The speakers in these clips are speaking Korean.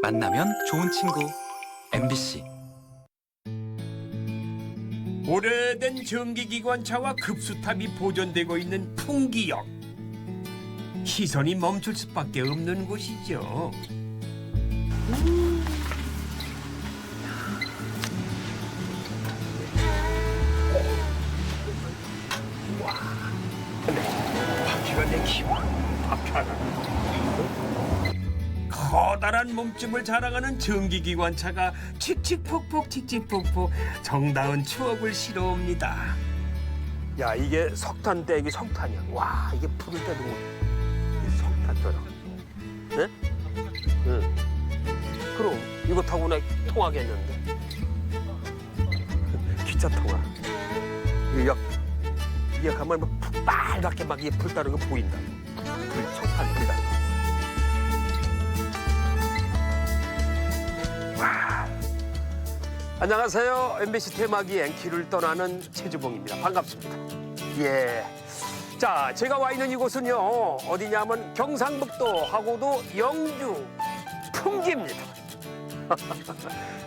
만나면 좋은 친구 MBC. 오래된 전기기관차와 급수탑이 보존되고 있는 풍기역. 시선이 멈출 수밖에 없는 곳이죠. 바퀴가 내 기분 박하나. 커다란 몸집을 자랑하는 전기기관차가 칙칙폭폭 칙칙폭폭 정다운 추억을 실어옵니다. 야, 이게 석탄 떼기 석탄이야. 와, 이게 부를 때도 이 석탄처럼. 네? 응. 그럼 이거 타고 나 통하겠는데. 기차 통화. 이게 가면 막 빨갛게 막 이게 불 따는 거 보인다. 불 석탄 불다. 와. 안녕하세요. MBC 테마기행 길을 떠나는 최주봉입니다. 반갑습니다. 예. 자, 제가 와 있는 이곳은요. 어디냐면 경상북도하고도 영주 풍기입니다.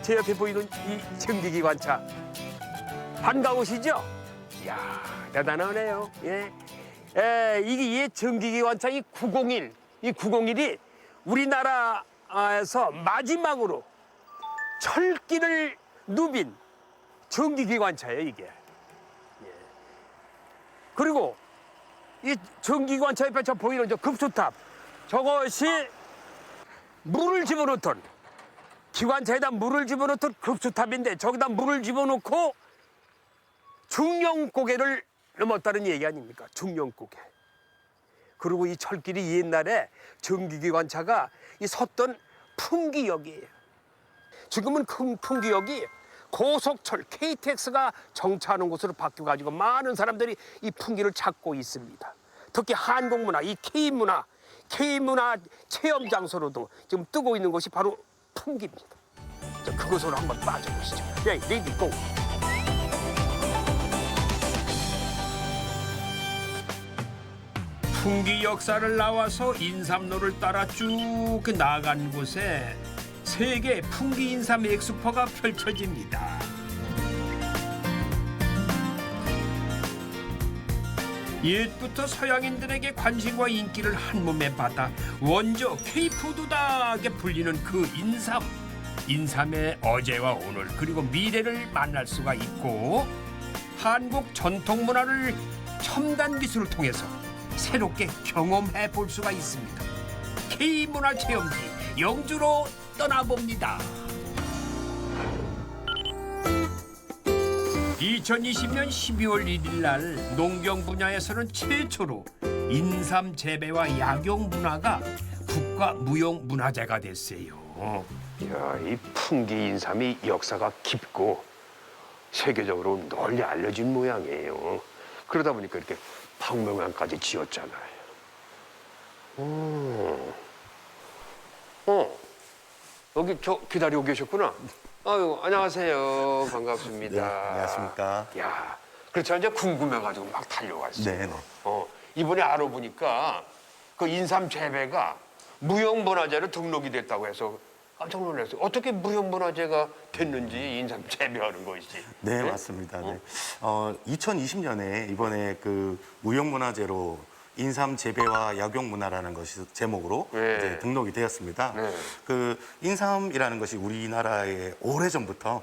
제 옆에 보이는 이 전기기관차. 반가우시죠? 이야, 대단하네요. 예. 이게 전기기관차 이 901. 이 901이 우리나라에서 마지막으로 철기를 누빈 전기기관차예요, 이게. 예. 그리고 이 전기기관차 옆에 저 보이는 저 급수탑, 저것이 물을 집어넣던, 기관차에다 물을 집어넣던 급수탑인데 저기다 물을 집어넣고 중령고개를 넘었다는 얘기 아닙니까? 중령고개. 그리고 이 철길이 옛날에 전기기관차가 이 섰던 풍기역이에요. 지금은 큰 풍기역이 고속철 KTX가 정차하는 곳으로 바뀌어가지고 많은 사람들이 이 풍기를 찾고 있습니다. 특히 한국문화, 이 K문화 체험 장소로도 지금 뜨고 있는 곳이 바로 풍기입니다. 자, 그곳으로 한번 빠져보시죠. 네, 레디 고! 풍기 역사를 나와서 인삼로를 따라 쭉 나간 곳에 세계 풍기 인삼 엑스포가 펼쳐집니다. 옛부터 서양인들에게 관심과 인기를 한몸에 받아 원조 K푸드다게 불리는 그 인삼. 인삼의 어제와 오늘 그리고 미래를 만날 수가 있고 한국 전통 문화를 첨단 기술을 통해서 새롭게 경험해 볼 수가 있습니다. K문화 체험지 영주로 떠나봅니다. 2020년 12월 1일 날 농경 분야에서는 최초로 인삼 재배와 약용 문화가 국가 무형 문화재가 됐어요. 야, 이 풍기 인삼이 역사가 깊고 세계적으로 널리 알려진 모양이에요. 그러다 보니까 이렇게 박물관까지 지었잖아요. 여기 저 기다리고 계셨구나. 아유, 안녕하세요. 반갑습니다. 네, 안녕하십니까. 야, 그렇죠. 이제 궁금해가지고 막 달려왔어요. 네, 네. 이번에 알아보니까 그 인삼 재배가 무형문화재로 등록이 됐다고 해서 깜짝 놀랐어요. 어떻게 무형문화재가 됐는지 인삼 재배하는 것이. 네, 맞습니다. 네. 2020년에 이번에 그 무형문화재로 인삼 재배와 약용 문화라는 것이 제목으로 네. 이제 등록이 되었습니다. 네. 그 인삼이라는 것이 우리나라에 오래전부터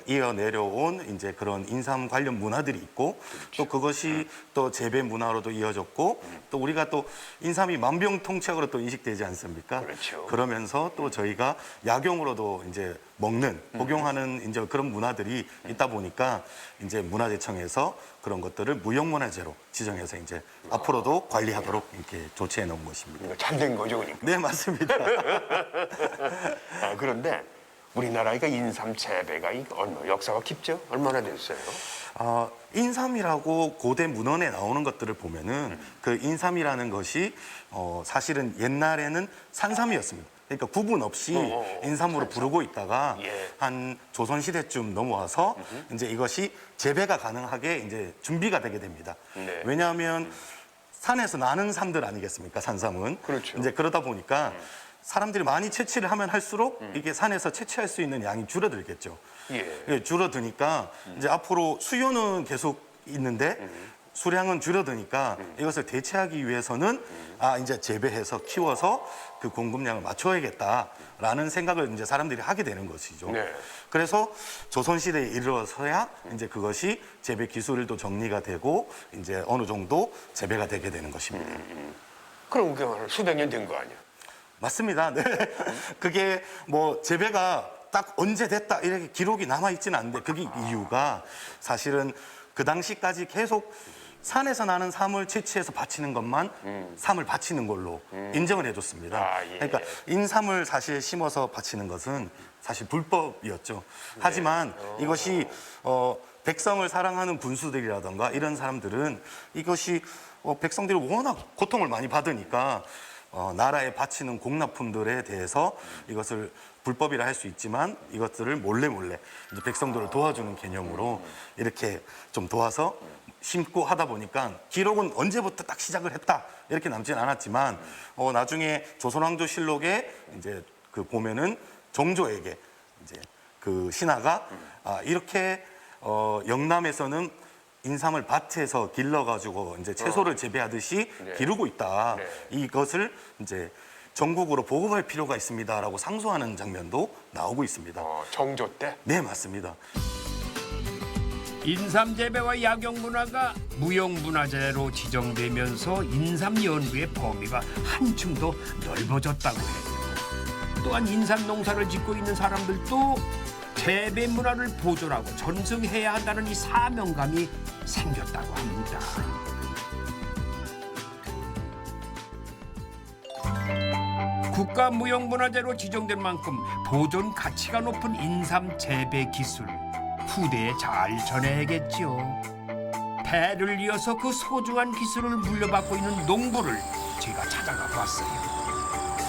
이어 내려온 이제 그런 인삼 관련 문화들이 있고 또 그것이 또 재배 문화로도 이어졌고 또 우리가 또 인삼이 만병통치약으로 또 인식되지 않습니까? 그렇죠. 그러면서 또 저희가 약용으로도 이제 먹는 복용하는 이제 그런 문화들이 있다 보니까 이제 문화재청에서 그런 것들을 무형문화재로 지정해서 이제 앞으로도 관리하도록 이렇게 조치해 놓은 것입니다. 잘 된 거죠, 그러니까. 네, 맞습니다. 그런데 우리나라가 인삼 재배가 역사가 깊죠? 얼마나 됐어요? 인삼이라고 고대 문헌에 나오는 것들을 보면은 그 인삼이라는 것이 사실은 옛날에는 산삼이었습니다. 그러니까 구분 없이 인삼으로 부르고 있다가 예. 한 조선 시대쯤 넘어와서 이제 이것이 재배가 가능하게 이제 준비가 되게 됩니다. 네. 왜냐하면 산에서 나는 삼들 아니겠습니까? 산삼은. 그렇죠. 이제 그러다 보니까 사람들이 많이 채취를 하면 할수록 이게 산에서 채취할 수 있는 양이 줄어들겠죠. 예. 예, 줄어드니까 이제 앞으로 수요는 계속 있는데 수량은 줄어드니까 이것을 대체하기 위해서는 이제 재배해서 키워서 그 공급량을 맞춰야겠다라는 생각을 이제 사람들이 하게 되는 것이죠. 네. 그래서 조선시대에 이르러서야 이제 그것이 재배 기술도 정리가 되고 이제 어느 정도 재배가 되게 되는 것입니다. 그럼 그게 수백 년 된 거 아니야? 맞습니다. 네. 그게 뭐 재배가 딱 언제 됐다 이렇게 기록이 남아 있지는 않는데 그게 이유가 사실은 그 당시까지 계속 산에서 나는 삶을 채취해서 바치는 것만 삶을 바치는 걸로 인정을 해줬습니다. 예. 그러니까 인삼을 사실 심어서 바치는 것은 사실 불법이었죠. 하지만 이것이 백성을 사랑하는 군수들이라던가 이런 사람들은 이것이 백성들이 워낙 고통을 많이 받으니까 나라에 바치는 공납품들에 대해서 이것을 불법이라 할 수 있지만 이것들을 몰래 이제 백성들을 도와주는 개념으로 이렇게 좀 도와서 심고 하다 보니까 기록은 언제부터 딱 시작을 했다 이렇게 남진 않았지만 나중에 조선왕조실록에 이제 그 보면은 정조에게 이제 그 신하가 이렇게 영남에서는 인삼을 밭에서 길러가지고 이제 채소를 재배하듯이 기르고 있다. 이것을 이제 전국으로 보급할 필요가 있습니다라고 상소하는 장면도 나오고 있습니다. 정조 때? 네, 맞습니다. 인삼 재배와 약용 문화가 무형문화재로 지정되면서 인삼 연구의 범위가 한층 더 넓어졌다고 해요. 또한 인삼 농사를 짓고 있는 사람들도 재배 문화를 보존하고 전승해야 한다는 이 사명감이 생겼다고 합니다. 국가무형문화재로 지정된 만큼 보존 가치가 높은 인삼 재배 기술 후대에 잘 전해야겠죠. 대를 이어서 그 소중한 기술을 물려받고 있는 농부를 제가 찾아가 봤어요.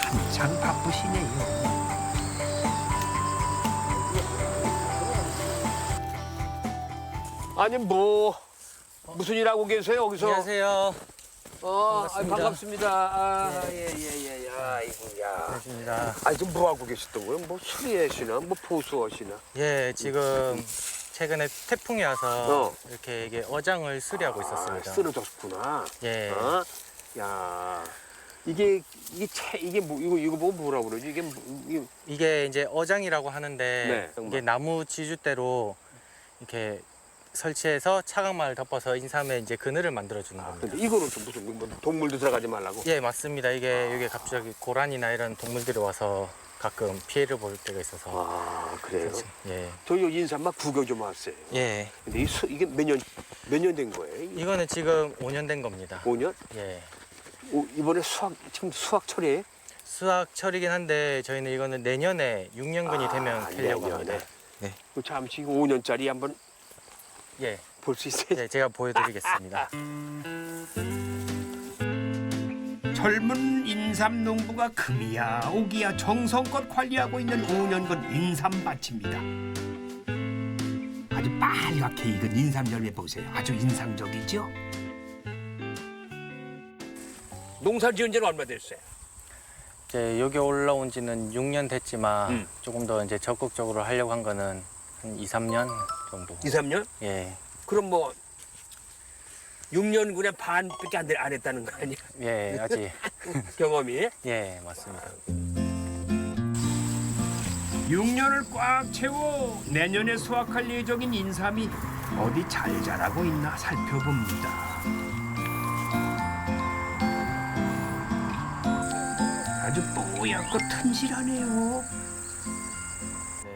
한참 바쁘시네요. 아니 무슨 일 하고 계세요 여기서? 안녕하세요. 반갑습니다. 반갑습니다. 예예예. 아이고야. 반갑습니다. 아니 지금 뭐 하고 계셨던 거예요? 뭐 수리하시나? 뭐 보수하시나? 예, 지금 최근에 태풍이 와서 어. 이렇게 이게 어장을 수리하고 있었습니다. 쓰러졌구나. 예. 어? 야. 이게 뭐 이거 뭐 뭐라고 그러지? 이게 이제 어장이라고 하는데 네, 정말. 이게 나무 지주대로 이렇게 설치해서 차강마를 덮어서 인삼에 이제 그늘을 만들어 주는 겁니다. 근데 이거는 좀 무슨 뭐 동물도 들어가지 말라고? 예, 맞습니다. 이게 갑자기 고란이나 이런 동물들이 와서 가끔 피해를 볼 때가 있어서. 아 그래요? 예. 저희 인삼막 구경 좀 왔어요. 예. 근데 이게 몇 년 된 거예요? 이거는 지금 5년 된 겁니다. 5년? 예. 이번에 지금 수확철이에요? 수확철이긴 한데 저희는 이거는 내년에 6년근이 되면 캐려고 내년에. 합니다. 네. 잠시 5년짜리 한번 예. 볼 수 있어요? 네, 제가 보여드리겠습니다. 젊은 인삼 농부가 금이야 오기야 정성껏 관리하고 있는 5년근 인삼밭입니다. 아주 빨갛게 익은 인삼 열매 보세요. 아주 인상적이죠? 농사 지은 지는 얼마 됐어요? 이제 여기 올라온 지는 6년 됐지만 조금 더 이제 적극적으로 하려고 한 거는 한 2, 3년 정도. 2, 3년? 예. 그럼 뭐 6년군에 반밖에 안 했다는 거 아니야? 예, 아직. 경험이? 예, 맞습니다. 6년을 꽉 채워 내년에 수확할 예정인 인삼이 어디 잘 자라고 있나 살펴봅니다. 아주 뽀얗고 튼실하네요.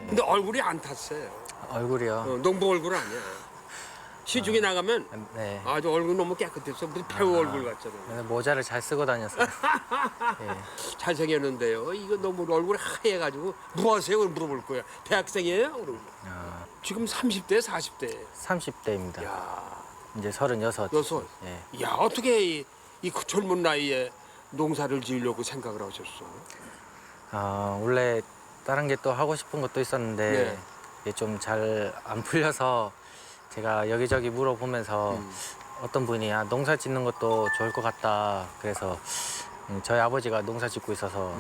근데 얼굴이 안 탔어요. 얼굴이요. 농부 얼굴 아니야. 시중에 나가면 네. 아주 얼굴 너무 깨끗했어. 무슨 배우 얼굴 같잖아. 근데 모자를 잘 쓰고 다녔어요. 예. 잘생겼는데요. 이거 너무 얼굴이 하얘가지고 뭐 하세요? 물어볼 거야. 대학생이에요? 그러고. 아, 지금 30대, 40대. 30대입니다. 야, 이제 36. 여섯. 예. 야, 어떻게 이 젊은 나이에 농사를 지으려고 생각을 하셨어? 원래 다른 게 또 하고 싶은 것도 있었는데 네. 이게 좀 잘 안 풀려서 제가 여기저기 물어보면서 어떤 분이 농사 짓는 것도 좋을 것 같다. 그래서 저희 아버지가 농사 짓고 있어서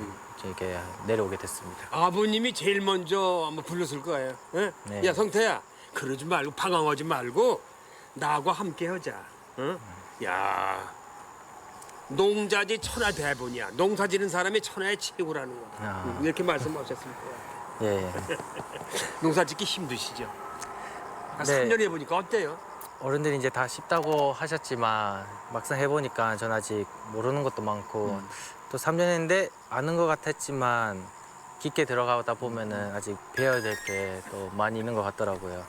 이렇게 내려오게 됐습니다. 아버님이 제일 먼저 아마 불렀을 거예요. 예? 네. 야 성태야, 그러지 말고 방황하지 말고 나하고 함께 하자. 어? 야, 농자지 천하대본이야. 농사 지는 사람이 천하의 최고라는 거야. 아. 이렇게 말씀하셨을 거예요. 예. 농사 짓기 힘드시죠? 한 네. 3년 해보니까 어때요? 어른들이 이제 다 쉽다고 하셨지만 막상 해보니까 전 아직 모르는 것도 많고 또 3년 했는데 아는 것 같았지만 깊게 들어가다 보면은 아직 배워야 될 게 또 많이 있는 것 같더라고요.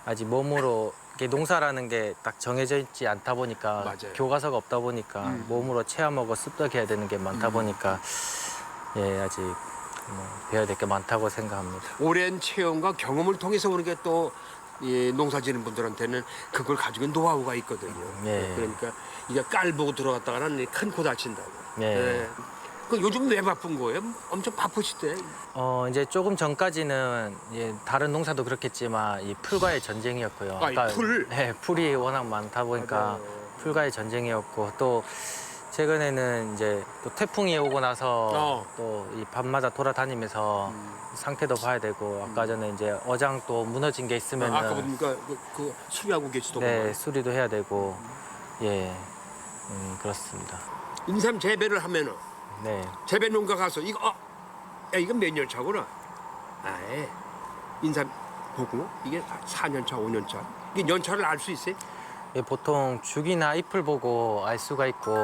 아직 몸으로 이게 농사라는 게 딱 정해져 있지 않다 보니까 맞아요. 교과서가 없다 보니까 몸으로 체험하고 습득해야 되는 게 많다 보니까 예 아직 뭐 배워야 될 게 많다고 생각합니다. 오랜 체험과 경험을 통해서 오는 게 또 농사 지는 분들한테는 그걸 가지고 노하우가 있거든요. 예. 그러니까 이게 깔보고 들어갔다가는 큰 코 다친다고. 예. 그 요즘 왜 바쁜 거예요? 엄청 바쁘시대. 이제 조금 전까지는 다른 농사도 그렇겠지만 이 풀과의 전쟁이었고요. 아, 이 풀? 네, 풀이 워낙 많다 보니까 맞아요. 풀과의 전쟁이었고 또 최근에는 이제 또 태풍이 오고 나서 또 이 밤마다 돌아다니면서 상태도 봐야 되고 아까 전에 이제 어장 또 무너진 게 있으면은 아까 보니까 그 수리하고 계시더군요. 네, 수리도 해야 되고 예 그렇습니다. 인삼 재배를 하면은 네. 재배 농가 가서 이거 야 이건 몇 년 차구나. 아예 인삼 보고 이게 4년 차, 5년 차. 이게 연차를 알 수 있어요? 예, 보통 죽이나 잎을 보고 알 수가 있고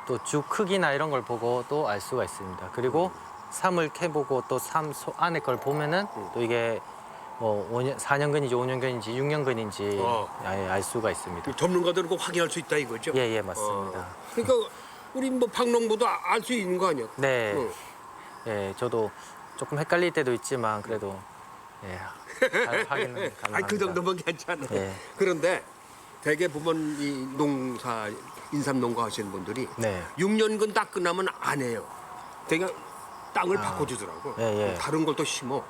또 죽 크기나 이런 걸 보고 또 알 수가 있습니다. 그리고 삶을 캐보고 또 삶 안에 걸 보면은 또 이게 뭐 4년근인지 5년근인지 6년근인지 아예 알 수가 있습니다. 전문가들은 꼭 확인할 수 있다 이거죠? 예, 맞습니다. 그러니까 우리 뭐 박농부도 알 수 있는 거 아니야? 네. 응. 예, 저도 조금 헷갈릴 때도 있지만 그래도 예, 확인은 가능합니다. 아니 그 정도면 괜찮아. 예. 그런데 대개 보면 이 농사 인삼 농가 하시는 분들이 네. 6년근 딱 끝나면 안 해요. 되게 땅을 바꿔주더라고. 예. 다른 걸 또 심어.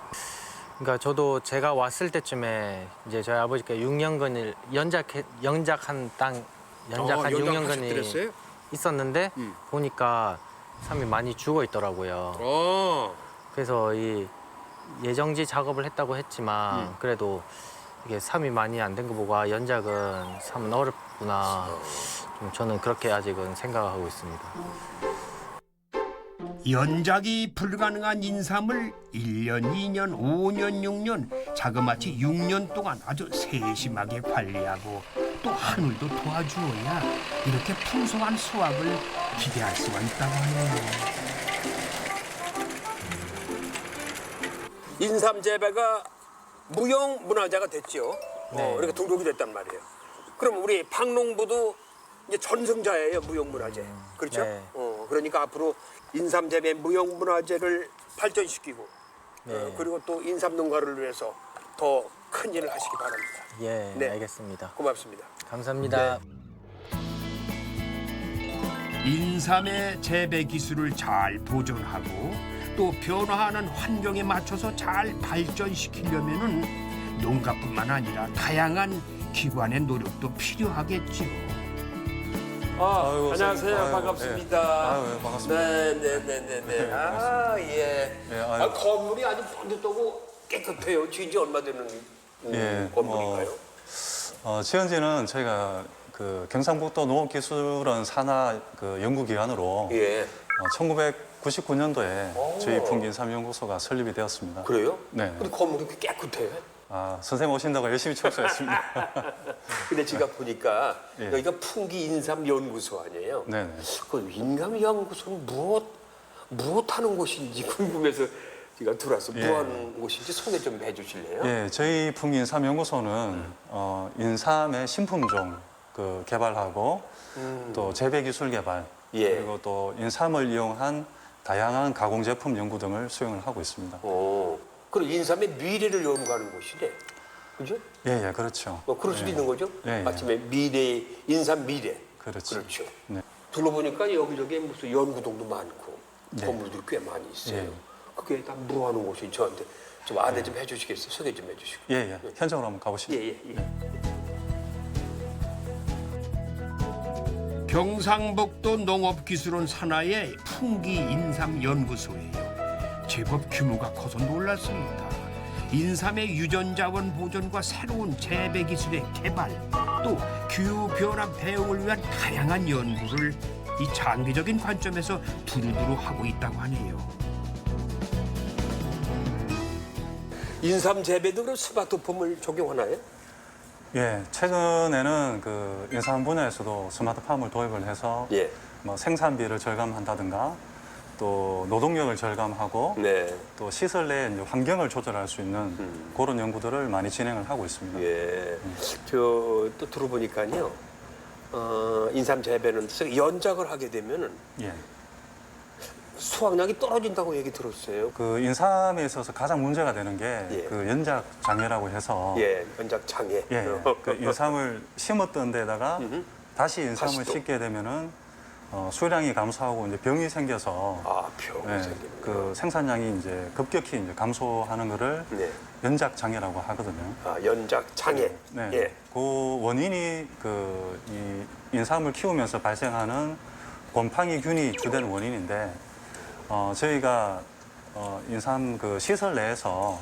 그러니까 저도 제가 왔을 때쯤에 이제 저희 아버지가 6년근을 연작한 땅 연작한 연작하셨더랬어요? 6년근이 있었는데 보니까 삶이 많이 죽어 있더라고요. 그래서 이 예정지 작업을 했다고 했지만 그래도 이게 삶이 많이 안 된 거 보고 연작은 삶은 어렵구나. 좀 저는 그렇게 아직은 생각하고 있습니다. 연작이 불가능한 인삼을 1년, 2년, 5년, 6년 자그마치 6년 동안 아주 세심하게 관리하고 또 하늘도 도와주어야 이렇게 풍성한 수확을 기대할 수가 있다고 하네요. 인삼 재배가 무형 문화재가 됐죠. 네. 이렇게 등록이 됐단 말이에요. 그럼 우리 박농부도 이제 전승자예요, 무형 문화재. 그렇죠? 네. 그러니까 앞으로 인삼 재배 무형 문화재를 발전시키고 네. 그리고 또 인삼 농가를 위해서 더 큰 일을 하시기 바랍니다. 예, 네. 알겠습니다. 고맙습니다. 감사합니다. 인삼의 재배 기술을 잘 보존하고 또 변화하는 환경에 맞춰서 잘 발전시키려면은 농가뿐만 아니라 다양한 기관의 노력도 필요하겠지요. 안녕하세요. 선생님. 아유, 반갑습니다. 아유, 반갑습니다. 네네네네. 아 예. 예, 아유. 건물이 아주 번듯하고 깨끗해요. 지은 얼마 되는 건물인가요? 지은 지는 저희가 그 경상북도 농업기술원 산하 그 연구기관으로 예. 1999년도에 저희 풍기인삼연구소가 설립이 되었습니다. 그래요? 네. 근데 건물이 꽤 깨끗해. 선생님 오신다고 열심히 청소했습니다. 근데 제가 보니까 예. 여기가 풍기인삼연구소 아니에요? 네네. 그 인삼연구소는 무엇 하는 곳인지 궁금해서 제가 들어와서 예. 뭐 하는 곳인지 소개 좀 해주실래요? 예, 저희 풍기인삼연구소는 인삼의 신품종 그 개발하고 또 재배 기술 개발 예. 그리고 또 인삼을 이용한 다양한 가공 제품 연구 등을 수행을 하고 있습니다. 그리고 인삼의 미래를 연구하는 곳이래. 그죠? 예, 그렇죠. 뭐 그럴 수도 있는 거죠? 예, 예. 마침에 미래, 인삼 미래. 그렇죠. 그렇죠. 네. 둘러보니까 여기저기 무슨 연구동도 많고 네. 건물들이 꽤 많이 있어요. 예. 그게 다 뭐 하는 곳이 저한테 좀 안내 좀 해주시겠어요? 소개 좀 해주시고. 예. 현장으로 한번 가보시죠. 예. 경상북도 농업기술원 산하의 풍기 인삼연구소예요. 제법 규모가 커서 놀랐습니다. 인삼의 유전자원 보존과 새로운 재배 기술의 개발, 또 기후 변화 대응을 위한 다양한 연구를 이 장기적인 관점에서 두루두루 하고 있다고 하네요. 인삼 재배도 그럼 스마트폼을 적용하나요? 예, 최근에는 그 인삼 분야에서도 스마트팜을 도입을 해서 예. 뭐 생산비를 절감한다든가 또 노동력을 절감하고 네. 또 시설 내에 이제 환경을 조절할 수 있는 그런 연구들을 많이 진행을 하고 있습니다. 예. 저 또 들어보니까요. 인삼 재배는 연작을 하게 되면은 예. 수확량이 떨어진다고 얘기 들었어요. 그 인삼에 있어서 가장 문제가 되는 게 예. 그 연작 장애라고 해서 예, 연작 장애. 예, 그 인삼을 심었던 데다가 다시 인삼을 다시 또. 심게 되면은 수량이 감소하고 이제 병이 생겨서 아, 병 예, 생기는 그 생산량이 이제 급격히 이제 감소하는 거를 네. 연작 장애라고 하거든요. 아, 연작 장애. 네. 예. 그 원인이 그 이 인삼을 키우면서 발생하는 곰팡이균이 주된 원인인데 저희가 인삼 그 시설 내에서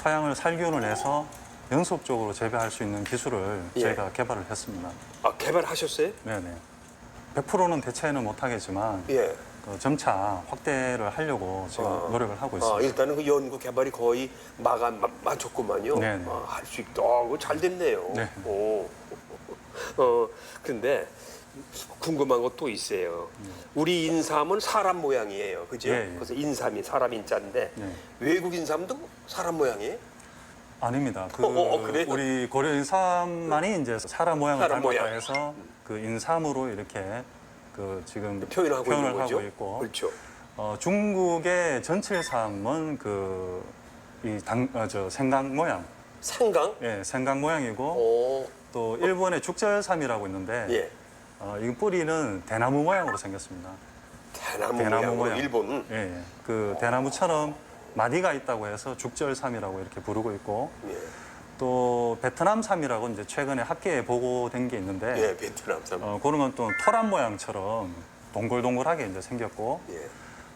토양을 살균을 해서 연속적으로 재배할 수 있는 기술을 예. 저희가 개발을 했습니다. 아, 개발하셨어요? 네네. 100%는 대체는 못하겠지만 예. 점차 확대를 하려고 지금 노력을 하고 있습니다. 일단은 그 연구 개발이 거의 마쳤구만요. 네네. 할 수 있다. 그거 잘 됐네요. 네. 오. 근데 궁금한 것도 있어요. 우리 인삼은 사람 모양이에요. 그죠? 예, 예. 그래서 인삼이 사람 인자인데 네. 외국 인삼도 사람 모양이에요? 아닙니다. 그 그래요? 우리 고려 인삼만이 이제 사람 모양을 사람 닮았다 모양. 해서 그 인삼으로 이렇게 그 지금 표현을 하고 있는 거죠. 하고 있고 그렇죠. 중국의 전칠삼은 저 생강 모양, 생강? 예, 생강 모양이고 오. 또 일본의 죽절삼이라고 있는데 예. 이 뿌리는 대나무 모양으로 생겼습니다. 대나무 대나무 모양으로 모양. 일본은. 예, 예. 그 대나무처럼 마디가 있다고 해서 죽절삼이라고 이렇게 부르고 있고 예. 또 베트남삼이라고 이제 최근에 학계에 보고된 게 있는데 예, 베트남삼. 그런 건 또 토란 모양처럼 동글동글하게 이제 생겼고 예.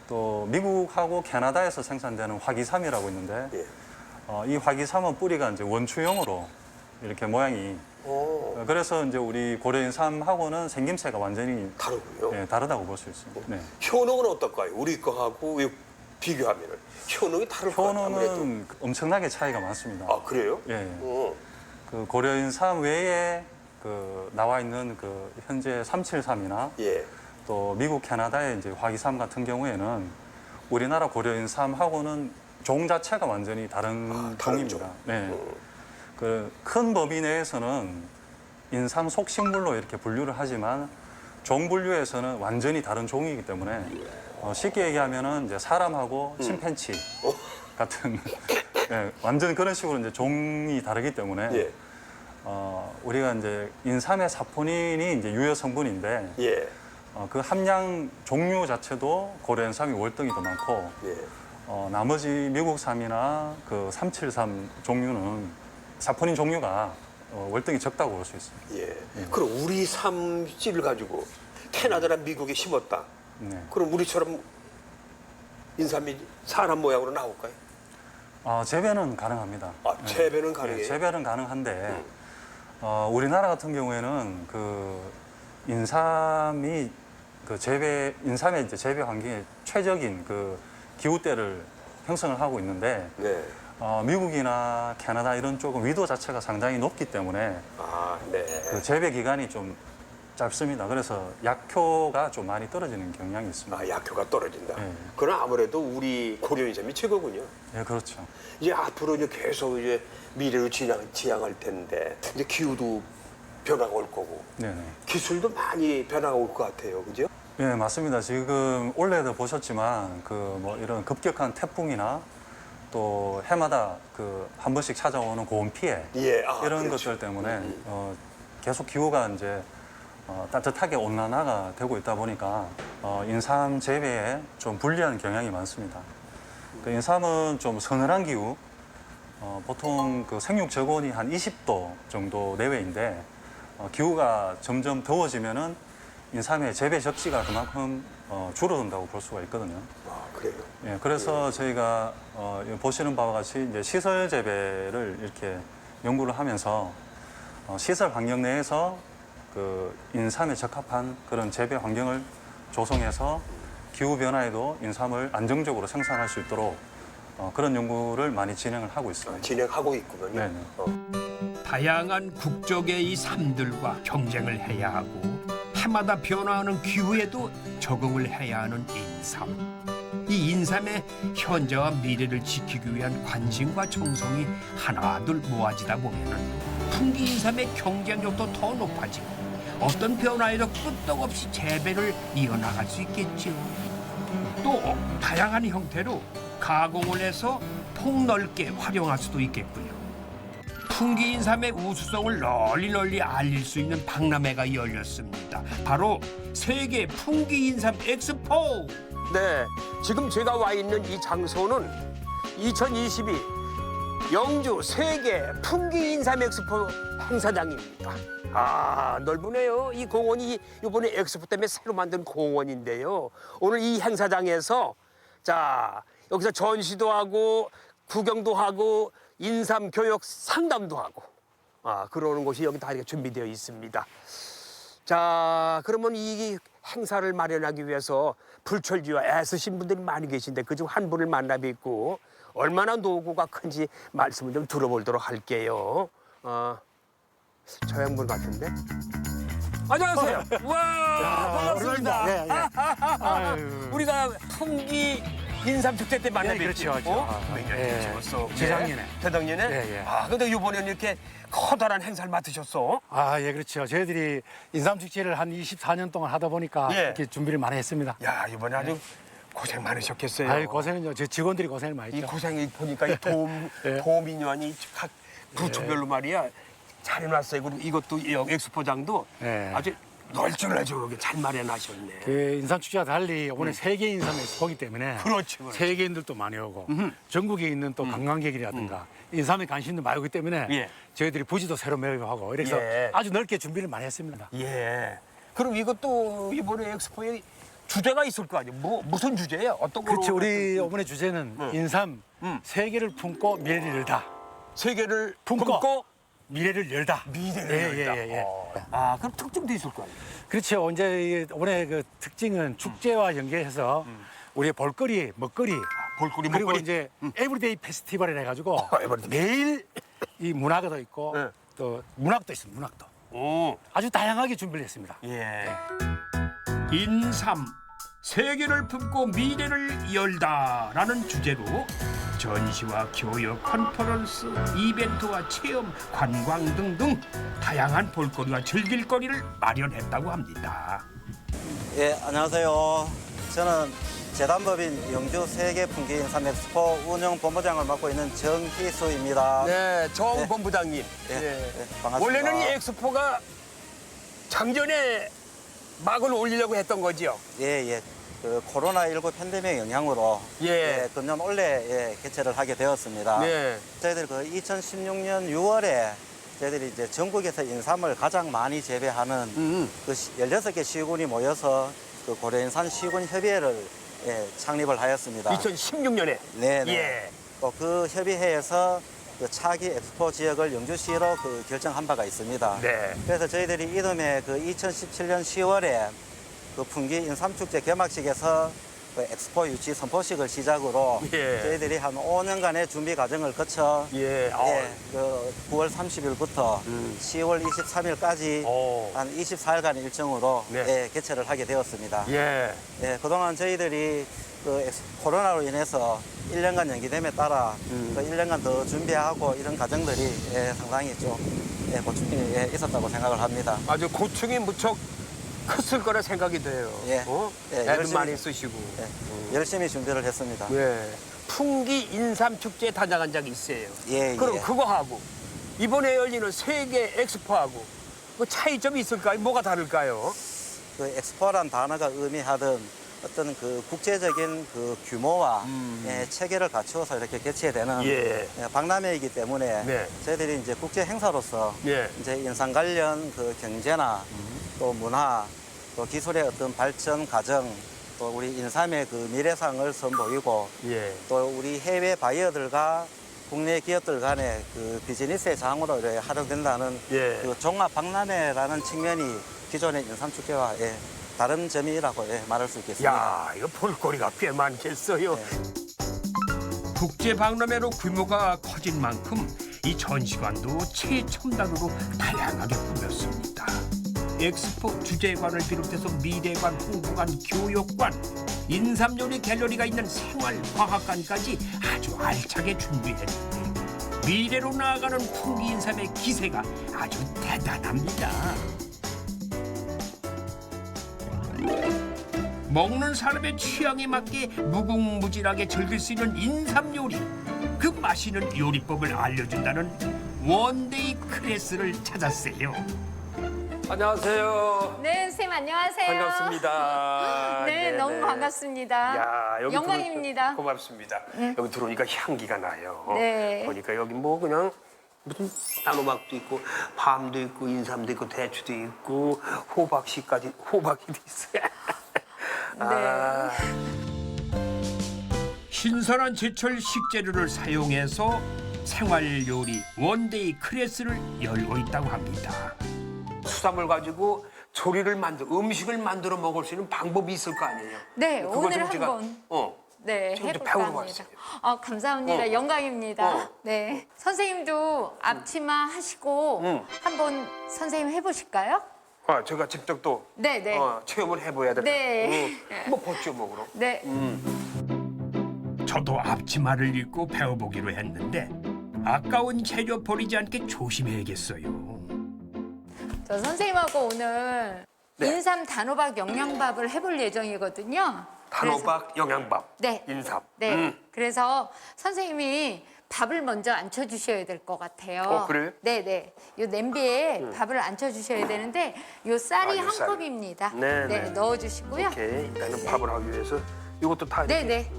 또 미국하고 캐나다에서 생산되는 화기삼이라고 있는데 예. 이 화기삼은 뿌리가 이제 원추형으로 이렇게 모양이 오. 그래서 이제 우리 고려인삼하고는 생김새가 완전히 다르군요. 예, 다르다고 볼 수 있습니다. 네. 효능은 어떨까요? 우리 거하고 비교하면은 효능이 다를 것 같아요. 아무래도. 효능은 엄청나게 차이가 많습니다. 아, 그래요? 예, 예. 어. 그 고려인삼 외에 그 나와 있는 그 현재 373이나 예. 또 미국, 캐나다의 이제 화기삼 같은 경우에는 우리나라 고려인삼하고는 종 자체가 완전히 다른 다른 종입니다. 종. 네. 그 큰 범위 내에서는 인삼 속식물로 이렇게 분류를 하지만 종 분류에서는 완전히 다른 종이기 때문에 쉽게 얘기하면은 이제 사람하고 침팬치 같은 예, 완전 그런 식으로 이제 종이 다르기 때문에 예. 우리가 이제 인삼의 사포닌이 이제 유효 성분인데 예. 그 함량 종류 자체도 고려인삼이 월등히 더 많고 예. 나머지 미국삼이나 그 373 종류는 사포닌 종류가 월등히 적다고 볼 수 있습니다. 예. 그럼 우리 삼씨를 가지고 캐나다나 미국에 심었다. 네. 그럼 우리처럼 인삼이 사람 모양으로 나올까요? 재배는 가능합니다. 재배는 가능해요? 예, 재배는 가능한데 우리나라 같은 경우에는 그 인삼이 그 인삼의 이제 재배 환경에 최적인 그 기후대를 형성을 하고 있는데 네. 미국이나 캐나다 이런 쪽은 위도 자체가 상당히 높기 때문에 아, 네. 그 재배 기간이 좀 짧습니다. 그래서 약효가 좀 많이 떨어지는 경향이 있습니다. 아, 약효가 떨어진다. 예. 그럼 아무래도 우리 고려인삼이 최고군요. 예, 그렇죠. 이제 앞으로 이제 계속 이제 미래로 지향할 텐데 이제 기후도 변화가 올 거고 네네. 기술도 많이 변화가 올 것 같아요, 그죠? 예, 맞습니다. 지금 올해도 보셨지만 그 뭐 이런 급격한 태풍이나 또 해마다 그 한 번씩 찾아오는 고온 피해 예, 이런 그렇죠. 것들 때문에 계속 기후가 이제 따뜻하게 온난화가 되고 있다 보니까 인삼 재배에 좀 불리한 경향이 많습니다. 그 인삼은 좀 서늘한 기후, 보통 그 생육 저온이 한 20도 정도 내외인데 기후가 점점 더워지면은 인삼의 재배 적지가 그만큼 줄어든다고 볼 수가 있거든요. 아, 그래요? 예, 그래서 저희가 보시는 바와 같이 이제 시설 재배를 이렇게 연구를 하면서 시설 환경 내에서 그 인삼에 적합한 그런 재배 환경을 조성해서 기후 변화에도 인삼을 안정적으로 생산할 수 있도록 그런 연구를 많이 진행을 하고 있습니다. 진행하고 있군요. 네네. 다양한 국적의 이 삶들과 경쟁을 해야 하고 해마다 변화하는 기후에도 적응을 해야 하는 인삼. 이 인삼의 현재와 미래를 지키기 위한 관심과 정성이 하나둘 모아지다 보면은 풍기 인삼의 경쟁력도 더 높아지고 어떤 변화에도 끄떡없이 재배를 이어나갈 수 있겠죠. 또 다양한 형태로 가공을 해서 폭넓게 활용할 수도 있겠고요. 풍기 인삼의 우수성을 널리 알릴 수 있는 박람회가 열렸습니다. 바로 세계 풍기 인삼 엑스포. 네, 지금 제가 와 있는 이 장소는 2022 영주 세계 풍기 인삼 엑스포 행사장입니다. 아, 넓으네요. 이 공원이 이번에 엑스포 때문에 새로 만든 공원인데요. 오늘 이 행사장에서 자, 여기서 전시도 하고 구경도 하고 인삼 교육 상담도 하고 그러는 곳이 여기 다 이렇게 준비되어 있습니다. 자, 그러면 이 행사를 마련하기 위해서 불철주야 애쓰신 분들이 많이 계신데 그중 한 분을 만나 뵙고 얼마나 노고가 큰지 말씀을 좀 들어보도록 할게요. 저 양분 같은데? 안녕하세요. 와, 반갑습니다. 우리가 풍기 인삼 축제 때 만나 뵙죠. 그렇죠. 몇 년이 지났어? 재작년에. 재작년에? 예. 근데 이번에는 이렇게 커다란 행사를 맡으셨어? 예, 그렇죠. 저희들이 인삼축제를 한 24년 동안 하다 보니까 예. 이렇게 준비를 많이 했습니다. 야, 이번에 아주 고생 많으셨겠어요. 아이, 고생은요. 저 직원들이 고생을 많이 이 했죠. 고생이 보니까 이 예. 도민원이 각 부처별로 말이야 잘 해놨어요. 그리고 이것도 여기 엑스포장도 예. 아주 널찍널찍하게 잘 마련하셨네. 그 인삼축제와 달리 이번에 세계 인삼 엑스포기 때문에 그렇지. 세계인들도 많이 오고 전국에 있는 또 관광객이라든가 인삼에 관심도 많이 오기 때문에 예. 저희들이 부지도 새로 매입하고 이래서 예. 아주 넓게 준비를 많이 했습니다. 예. 그럼 이것도 이번에 엑스포에 주제가 있을 거 아니에요? 무슨 주제예요? 어떤 거로? 그렇죠. 우리 이번에 주제는 인삼 세계를 품고 미래를 열다. 세계를 품고 품고 미래를 열다. 미래를 열다. 예. 그럼 특징도 있을 거 아니에요? 그렇죠. 이제 이번에 그 특징은 축제와 연계해서 우리의 볼거리, 먹거리, 볼거리, 그리고 먹거리. 이제 에브리데이 페스티벌을 해가지고 에브리데이. 매일 이 문화가 더 있고 네. 또 문학도 있습니다. 문학도 오. 아주 다양하게 준비를 했습니다. 예. 인삼 세계를 품고 미래를 열다라는 주제로 전시와 교육, 컨퍼런스, 이벤트와 체험, 관광 등등 다양한 볼거리와 즐길거리를 마련했다고 합니다. 예, 안녕하세요. 저는 재단법인 영주 세계 풍기 인삼 엑스포 운영 본부장을 맡고 있는 정희수입니다. 네, 정 네. 본부장님. 예, 반갑습니다. 원래는 이 엑스포가 작년에 막을 올리려고 했던 거지요. 예. 그 코로나19 팬데믹 영향으로 예. 금년 올해 개최를 하게 되었습니다. 네. 저희들 그 2016년 6월에 저희들이 이제 전국에서 인삼을 가장 많이 재배하는 그 16개 시군이 모여서 그 고려인삼 시군 협의회를 창립을 하였습니다. 2016년에. 네. 예. 또 그 협의회에서 그 차기 엑스포 지역을 영주시로 그 결정한 바가 있습니다. 네. 그래서 저희들이 이듬해 그 2017년 10월에 그 풍기 인삼축제 개막식에서 그 엑스포 유치 선포식을 시작으로 예. 저희들이 한 5년간의 준비 과정을 거쳐 예. 그 9월 30일부터 10월 23일까지 한 24일간 일정으로 네. 개최를 하게 되었습니다. 예. 그동안 저희들이 그 코로나로 인해서 1년간 연기됨에 따라 그 1년간 더 준비하고 이런 과정들이 상당히 좀 고충이 있었다고 생각을 합니다. 아주 고충이 무척 컸을 거라 생각이 돼요. 예. 애도 열심히- 많이 쓰시고. 열심히 준비를 했습니다. 예. 풍기 인삼 축제에 다녀간 적이 있어요. 예, 그럼 예. 그거 하고 이번에 열리는 세계 엑스포하고 그 차이점이 있을까요? 뭐가 다를까요? 그 엑스포란 단어가 의미하던 어떤 그 국제적인 그 규모와 체계를 갖추어서 이렇게 개최되는 예. 박람회이기 때문에 네. 저희들이 이제 국제 행사로서 예. 이제 인삼 관련 그 경제나 또 문화 또 기술의 어떤 발전 과정, 또 우리 인삼의 그 미래상을 선보이고 예. 또 우리 해외 바이어들과 국내 기업들 간의 그 비즈니스의 장으로 이렇게 활용된다는 예. 그 종합 박람회라는 측면이 기존의 인삼축제와 다른 점이라고 말할 수 있겠습니다. 야, 이거 볼거리가 꽤 많겠어요. 네. 국제 박람회로 규모가 커진 만큼 이 전시관도 최첨단으로 다양하게 꾸몄습니다. 엑스포 주제관을 비롯해서 미대관, 홍보관, 교육관, 인삼요리 갤러리가 있는 생활과학관까지 아주 알차게 준비했는데 미래로 나아가는 풍기인삼의 기세가 아주 대단합니다. 먹는 사람의 취향에 맞게 무궁무진하게 즐길 수 있는 인삼요리, 그 맛있는 요리법을 알려준다는 원데이 클래스를 찾았어요. 안녕하세요. 네, 선생님 안녕하세요. 반갑습니다. 네, 너무 네네. 반갑습니다. 야, 여기 영광입니다. 고맙습니다. 여기 들어오니까 향기가 나요. 네. 보니까 여기 뭐 그냥 무슨 단호박도 있고 밤도 있고 인삼도 있고 대추도 있고 호박씨까지 호박이도 있어요. 아, 신선한 제철 식재료를 사용해서 생활 요리 원데이 클래스를 열고 있다고 합니다. 수산물 가지고 음식을 만들어 먹을 수 있는 방법이 있을 거 아니에요. 네, 그거 오늘 좀 제가, 한번 지금 네, 좀 해볼까 배우러 합니다. 왔어요. 감사합니다. 영광입니다. 어. 네, 선생님도 앞치마 하시고 한번 선생님 해보실까요? 제가 직접 또 네, 네. 체험을 해봐야 될 것 네. 같아요. 뭐 벗죠, 뭐 그럼. 네. 저도 앞치마를 입고 배워보기로 했는데 아까운 재료 버리지 않게 조심해야겠어요. 저 선생님하고 오늘 네. 인삼 단호박 영양밥을 해볼 예정이거든요. 단호박 영양밥, 네. 인삼. 네. 그래서 선생님이 밥을 먼저 앉혀주셔야 될 것 같아요. 그래요? 네네. 요 냄비에 밥을 앉혀주셔야 되는데 요 쌀이 요 한 쌀. 컵입니다. 네, 네, 네. 넣어주시고요. 오케이. 일단은 밥을 하기 위해서 이것도 다 이렇게. 네네.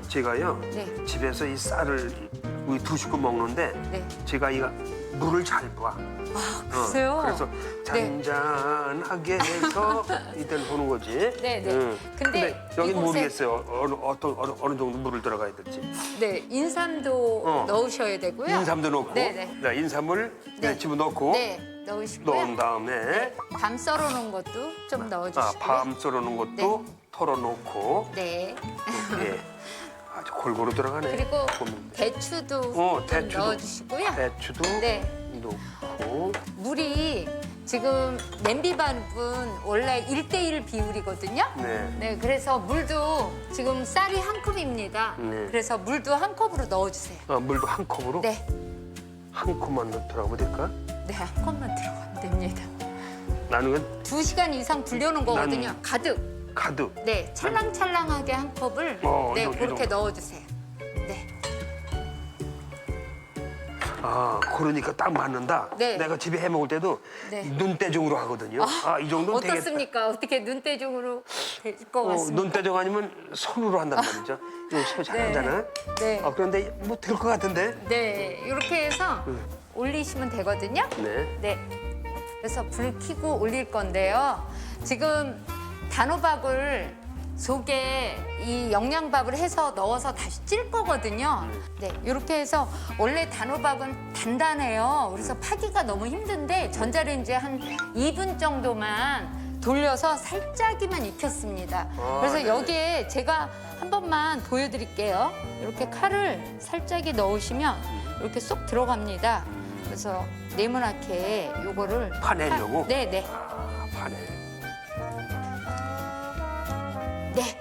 제가요 네. 집에서 이 쌀을 우리 두 식구 먹는데 네. 제가 이거 물을 잘 봐. 그러세요? 그래서 네. 잔잔하게 해서 이때는 보는 거지. 네, 네. 응. 근데 여긴 이곳에- 모르겠어요. 어느 정도 물을 들어가야 될지. 네, 인삼도 넣으셔야 되고요. 인삼도 넣고, 네네. 자, 인삼을 네. 집어넣고 네, 넣으시고요. 넣은 다음에 네, 밤 썰어놓은 것도 좀 넣어주시고요. 밤 썰어놓은 것도 털어놓고 네. 예. 아주 골고루 들어가네. 그리고 보면. 대추도 좀 대추도. 넣어주시고요. 대추도 네. 넣고 물이 지금 냄비밥은 원래 1대1 비율이거든요. 네. 네, 그래서 물도 지금 쌀이 한 컵입니다. 네. 그래서 물도 한 컵으로 넣어주세요. 물도 한 컵으로 네, 한 컵만 들어가면 될까? 네, 한 컵만 들어가면 됩니다. 나는 건 2시간 이상 불려놓은 거거든요. 가득. 가득. 네, 찰랑찰랑하게 한 컵을 네, 이 그렇게 정도. 넣어주세요. 네, 그러니까 딱 맞는다. 네. 내가 집에 해 먹을 때도 네. 눈대중으로 하거든요. 이 정도는 되겠다. 어떻습니까? 어떻게 눈대중으로 될 것 같습니까? 눈대중 아니면 손으로 한단 말이죠. 이거 손 잘하잖아. 네. 그런데 뭐 될 것 같은데? 네, 이렇게 해서 올리시면 되거든요. 네. 네. 그래서 불 켜고 올릴 건데요. 지금 단호박을 속에 이 영양밥을 해서 넣어서 다시 찔 거거든요. 네, 이렇게 해서 원래 단호박은 단단해요. 그래서 파기가 너무 힘든데 전자레인지에 한 2분 정도만 돌려서 살짝이만 익혔습니다. 그래서 여기에 제가 한 번만 보여드릴게요. 이렇게 칼을 살짝이 넣으시면 이렇게 쏙 들어갑니다. 그래서 네모나게 요거를 파내려고? 네네. 파내. 네.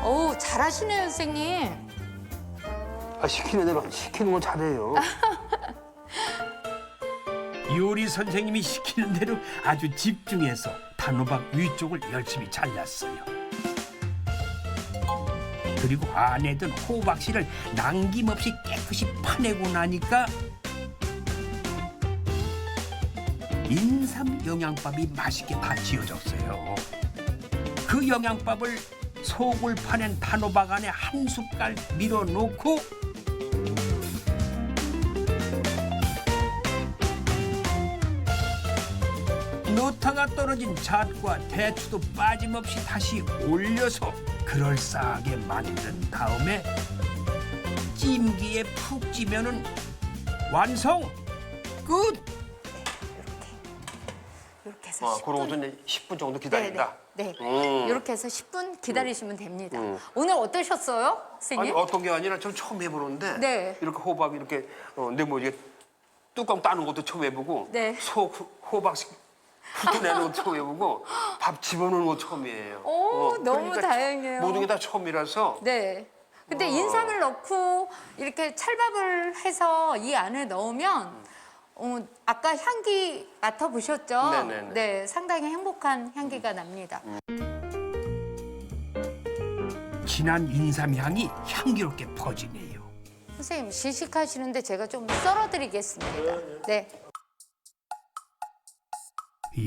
어우, 잘하시네요, 선생님. 시키는 대로 시키는 건 잘해요. 요리 선생님이 시키는 대로 아주 집중해서 단호박 위쪽을 열심히 잘랐어요. 그리고 안에 든 호박씨를 남김없이 깨끗이 파내고 나니까 인삼 영양밥이 맛있게 다 지어졌어요. 그 영양밥을 속을 파낸 단호박 안에 한 숟갈 밀어놓고 넣다가 떨어진 잣과 대추도 빠짐없이 다시 올려서 그럴싸하게 만든 다음에 찜기에 푹 찌면은 완성! 끝! 이렇게 해서 10분. 그러고서 이제 10분 정도 기다린다. 네. 이렇게 해서 10분 기다리시면 됩니다. 음. 오늘 어떠셨어요, 아니 선생님? 어떤 게 아니라 전 처음 해보는데 네. 이렇게 호박 이렇게 네모지게 뚜껑 따는 것도 처음 해보고 네. 호박씩 훑어내는 것도 처음 해보고 밥 집어넣는 것도 처음이에요. 오, 너무 그러니까 다행이에요. 모든 게 다 처음이라서 네. 근데 인삼을 넣고 이렇게 찰밥을 해서 이 안에 넣으면 아까 향기 맡아보셨죠? 네네네. 네, 상당히 행복한 향기가 납니다. 진한 인삼 향이 향기롭게 퍼지네요. 선생님, 시식하시는데 제가 좀 썰어드리겠습니다. 네.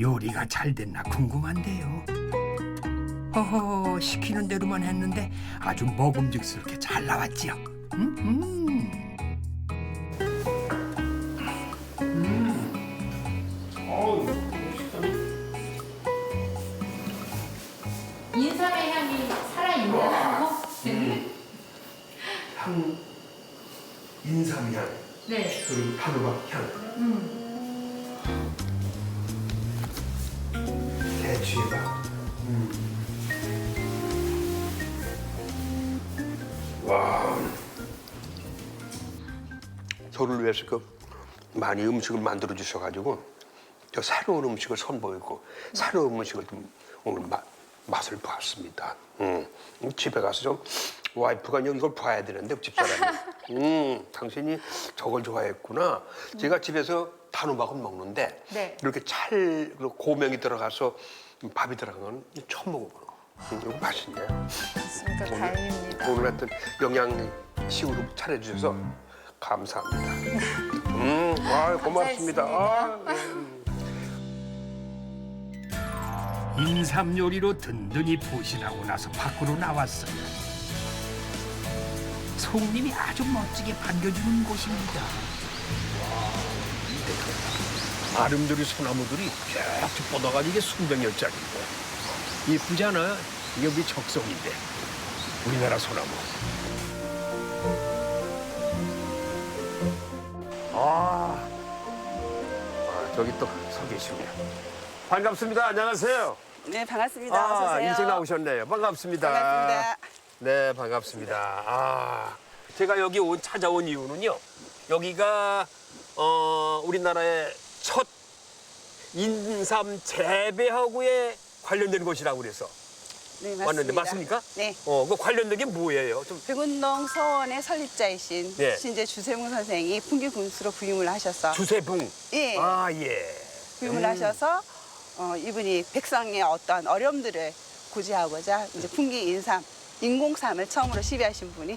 요리가 잘 됐나 궁금한데요. 허허, 시키는 대로만 했는데 아주 먹음직스럽게 잘 나왔지요. 인삼의 향이 살아있나요? 인삼향 네. 그리고 단호박향 대추향 와 저를 위해서 많이 음식을 만들어 주셔가지고 저 새로운 음식을 선보이고 새로운 음식을 좀 오늘 맛을 보았습니다. 집에 가서 좀 와이프가 이걸 봐야 되는데 집사람이 당신이 저걸 좋아했구나. 제가 집에서 단호박은 먹는데 네. 이렇게 그리고 고명이 들어가서 밥이 들어간 건 처음 먹어보는 거. 이거 맛있네요. 맞습니까? 다행입니다. 오늘 같은 영양식으로 차려주셔서 감사합니다. 고맙습니다. 인삼 요리로 든든히 보신하고 나서 밖으로 나왔어요. 손님이 아주 멋지게 반겨주는 곳입니다. 아름드리 소나무들이 쫙쭉 뻗어가지고 이게 수백 년짜리인데 예쁘지 않아요? 이게 우리 적성인데 우리나라 소나무. 저기 또 서 계시네요. 반갑습니다. 안녕하세요. 네, 반갑습니다. 어서 오세요. 일찍 나오셨네요. 반갑습니다. 반갑습니다. 네, 반갑습니다. 제가 여기 찾아온 이유는요. 여기가 우리나라의 첫 인삼 재배하고에 관련된 곳이라고 그래서 네, 맞습니다. 왔는데 맞습니까? 네. 그 관련된 게 뭐예요? 좀 백운동 서원의 설립자이신 네. 신재 주세붕 선생이 풍기군수로 부임을 하셔서 주세붕. 예, 예. 부임을 하셔서 이분이 백성의 어떠한 어려움들을 고지하고자 이제 풍기 인삼, 인공삼을 처음으로 시비하신 분이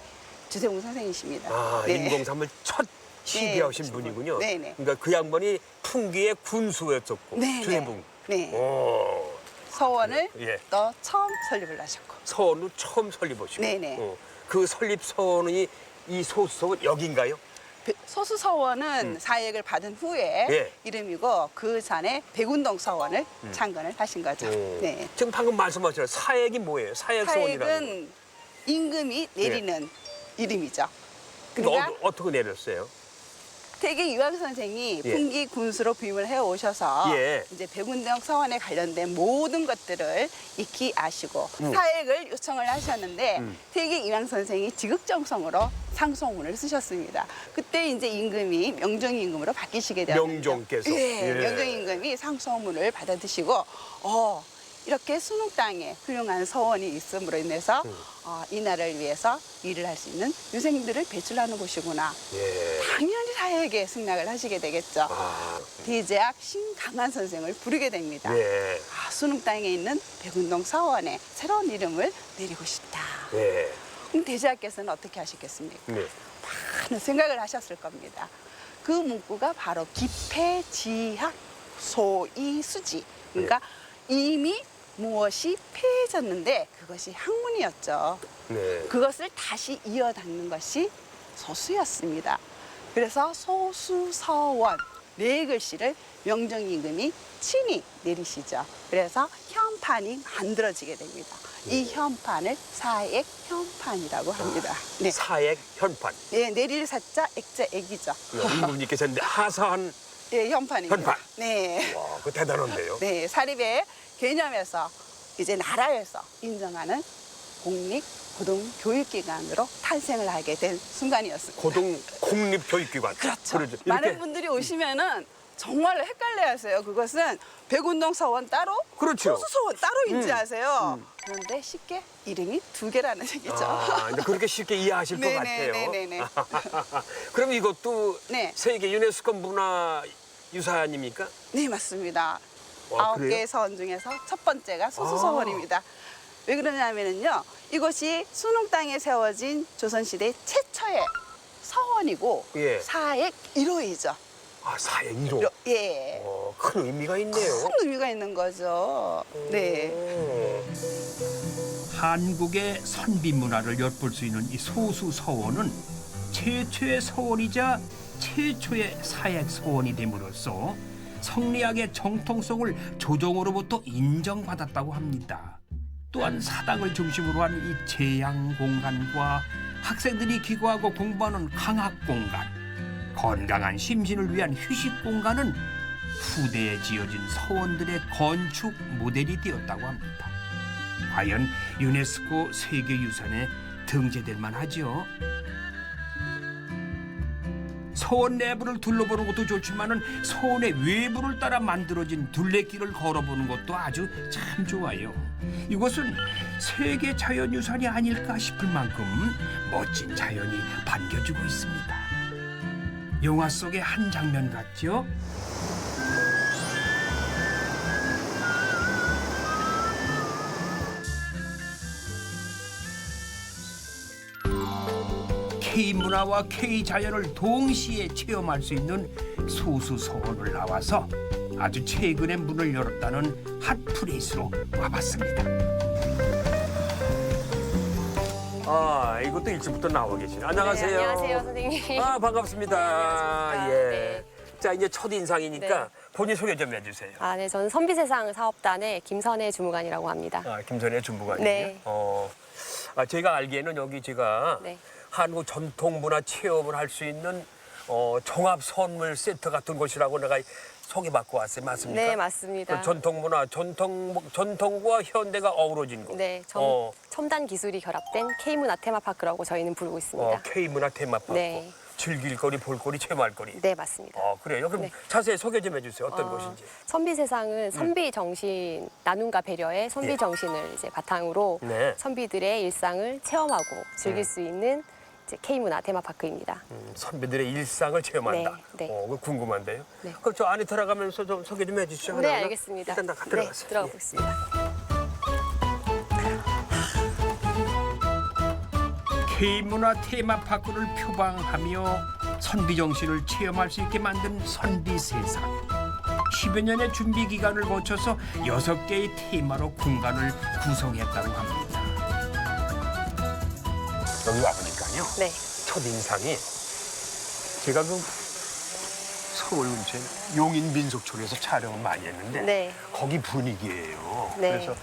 주세붕 선생이십니다. 네. 인공삼을 첫 시비하신 네, 분이군요. 네네. 그러니까 그 양반이 풍기의 군수였었고 네, 주세붕. 네. 오. 서원을 예. 또 처음 설립을 하셨고. 서원을 처음 설립하시고. 네네. 그 설립 서원이 이 소수서원 여긴가요? 소수 서원은 사역을 받은 후에 예. 이름이고 그 전에 백운동 서원을 창건을 하신 거죠. 네. 지금 방금 말씀하신 사액이 뭐예요? 사액 서원이라는 거. 사역은 임금이 내리는 이름이죠. 그러니까 그러니까 어떻게 내렸어요? 태계 이황 선생이 예. 풍기 군수로 부임을 해 오셔서 예. 이제 백운동 서원에 관련된 모든 것들을 익히 아시고 사역을 요청을 하셨는데 태계 이황 선생이 지극정성으로 상소문을 쓰셨습니다. 그때 이제 임금이 명종 임금으로 바뀌시게 되었는데 명종께서. 예, 예. 명종 임금이 상소문을 받아드시고 이렇게 순웅 땅에 훌륭한 서원이 있음으로 인해서 이 나라를 위해서 일을 할 수 있는 유생들을 배출하는 곳이구나. 예. 당연히 사회에 승낙을 하시게 되겠죠. 대제학 신강한 선생을 부르게 됩니다. 예. 순웅 땅에 있는 백운동 서원에 새로운 이름을 내리고 싶다. 예. 그럼 대제학께서는 어떻게 하셨겠습니까? 네. 많은 생각을 하셨을 겁니다. 그 문구가 바로 기폐지학 소이수지. 그러니까 이미 무엇이 폐해졌는데 그것이 학문이었죠. 네. 그것을 다시 이어닫는 것이 소수였습니다. 그래서 소수서원, 네 글씨를 명정임금이 친히 내리시죠. 그래서 현판이 만들어지게 됩니다. 이 현판을 사액 현판이라고 합니다. 네. 사액 현판. 네, 내릴 사자, 액자, 액이죠. 임금님께서 하사한 네, 현판입니다. 현판. 네. 와, 그 대단한데요. 네, 사립의 개념에서 이제 나라에서 인정하는 공립 고등 교육기관으로 탄생을 하게 된 순간이었습니다. 고등 공립교육기관. 그렇죠. 그러죠. 많은 분들이 오시면은 정말로 헷갈려하세요. 그것은 백운동 서원 따로, 그렇죠. 호수 서원 따로 인지하세요. 그런데 쉽게 이름이 두 개라는 얘기죠. 근데 그렇게 쉽게 이해하실 것 같아요. 네네네네. 그럼 이것도 네. 세계 유네스코 문화유산입니까? 네, 맞습니다. 와, 9개의 서원 중에서 첫 번째가 소수서원입니다. 왜 그러냐면요. 이곳이 순흥 땅에 세워진 조선시대 최초의 서원이고 예. 사액 1호이죠. 사액 1호. 예. 큰 의미가 있네요. 큰 의미가 있는 거죠. 네. 한국의 선비 문화를 엿볼 수 있는 이 소수 서원은 최초의 서원이자 최초의 사액 서원이 됨으로써 성리학의 정통성을 조정으로부터 인정받았다고 합니다. 또한 사당을 중심으로 한 이 제양 공간과 학생들이 기거하고 공부하는 강학 공간, 건강한 심신을 위한 휴식 공간은 후대에 지어진 서원들의 건축 모델이 되었다고 합니다. 과연 유네스코 세계유산에 등재될 만하죠. 서원 내부를 둘러보는 것도 좋지만은 서원의 외부를 따라 만들어진 둘레길을 걸어보는 것도 아주 참 좋아요. 이곳은 세계 자연유산이 아닐까 싶을 만큼 멋진 자연이 반겨주고 있습니다. 영화 속의 한 장면 같죠? K문화와 K자연을 동시에 체험할 수 있는 소수서원을 나와서 아주 최근에 문을 열었다는 핫플레이스로 와봤습니다. 이것도 일찍부터 나와 계시네. 안녕하세요. 네, 안녕하세요, 선생님. 반갑습니다. 반갑습니다. 예. 네. 자, 이제 첫 인상이니까 네. 본인 소개 좀 해주세요. 네, 저는 선비세상 사업단의 김선혜 주무관이라고 합니다. 김선혜 주무관이요. 네. 제가 알기에는 여기 제가 네. 한국 전통문화 체험을 할 수 있는 종합 선물 세트 같은 곳이라고 내가 소개받고 왔어요. 맞습니까? 네, 맞습니다. 그 전통문화, 전통과 현대가 어우러진 곳. 네, 첨단 기술이 결합된 K문화 테마파크라고 저희는 부르고 있습니다. K문화 테마파크. 네. 즐길 거리, 볼 거리, 체험할 거리. 네, 맞습니다. 그래요? 그럼 네. 자세히 소개 좀 해주세요. 어떤 곳인지. 선비세상은 선비 정신, 나눔과 배려의 선비 예. 정신을 이제 바탕으로 네. 선비들의 일상을 체험하고 즐길 수 있는 이제 K문화 테마파크입니다. 선비들의 일상을 체험한다. 네, 네. 그거 궁금한데요. 네. 그럼 저 안에 들어가면서 좀 소개 좀 해주시죠. 네, 하나하나. 알겠습니다. 일단 다 네, 들어가세요. 들어가 예. 보겠습니다. K문화 테마파크를 표방하며 선비 정신을 체험할 수 있게 만든 선비세상. 10여 년의 준비 기간을 거쳐서 6개의 테마로 공간을 구성했다고 합니다. 여기 와보니까요. 네. 첫 인상이 제가 그 서울 근처에 용인 민속촌에서 촬영을 많이 했는데 네. 거기 분위기예요. 네. 그래서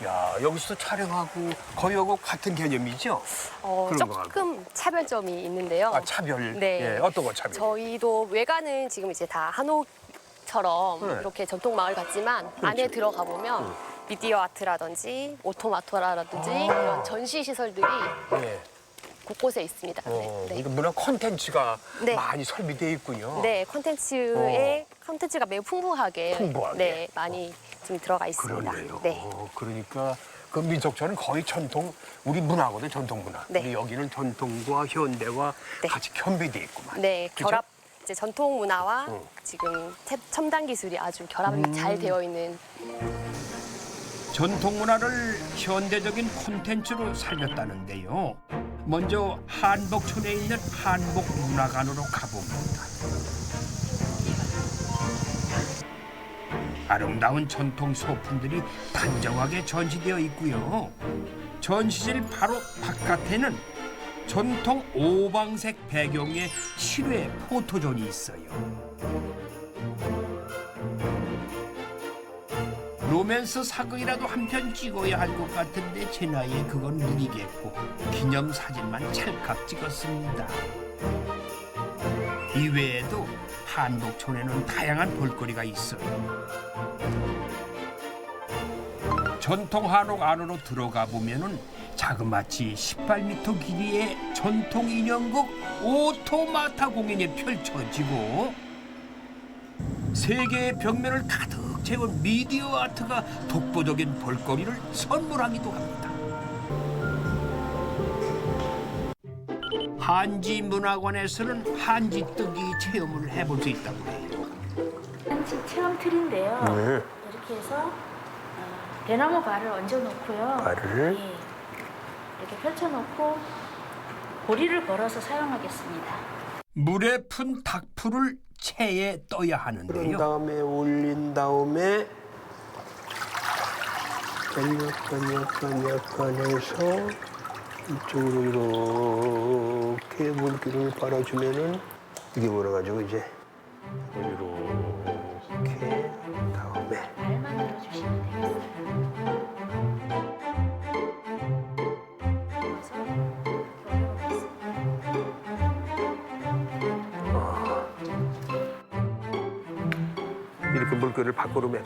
야 여기서 촬영하고 거기하고 같은 개념이죠? 그런 거 조금 차별점이 있는데요. 차별. 네. 예, 어떤 거 차별? 저희도 외관은 지금 이제 다 한옥처럼 네. 이렇게 전통 마을 같지만 안에 들어가 보면 미디어 아트라든지 오토마토라든지 이런 전시 시설들이 예. 곳곳에 있습니다. 이거 문화 콘텐츠가 네. 많이 설비되어 있군요. 네, 콘텐츠가 매우 풍부하게, 풍부하게. 네, 많이 좀 들어가 있습니다. 그러네요. 네. 그러니까 그 민속촌은 거의 전통 우리 문화거든, 전통 문화. 네. 근데 여기는 전통과 현대와 네. 같이 겸비되어 있구만. 네, 그죠? 결합 이제 전통 문화와 지금 첨단 기술이 아주 결합이 잘 되어 있는 전통 문화를 현대적인 콘텐츠로 살렸다는데요. 먼저 한복촌에 있는 한복문화관으로 가봅니다. 아름다운 전통 소품들이 단정하게 전시되어 있고요. 전시실 바로 바깥에는 전통 오방색 배경의 실외 포토존이 있어요. 로맨스 사극이라도 한 편 찍어야 할 것 같은데 제 나이에 그건 무리겠고 기념사진만 찰칵 찍었습니다. 이외에도 한복촌에는 다양한 볼거리가 있어요. 전통 한옥 안으로 들어가 보면은 자그마치 18m 길이의 전통 인형극 오토마타 공연이 펼쳐지고 세 개의 벽면을 가득 채운 미디어 아트가 독보적인 볼거리를 선물하기도 합니다. 한지 문화관에서는 한지 뜨기 체험을 해볼 수 있다고 해요. 한지 체험 틀인데요. 이렇게 해서 대나무 발을 얹어놓고요. 발을? 예, 이렇게 펼쳐놓고 고리를 걸어서 사용하겠습니다. 물에 푼 닭풀을 체에 떠야 그런 하는데요. 다음에 올린 다음에 약간 해서 이쪽으로 이렇게 물기름을 빨아주면은 이게 몰아가지고 이제 이렇게 다음에 발만 들어주시면 되겠습니다. 이렇게 물기를 밖으로 매.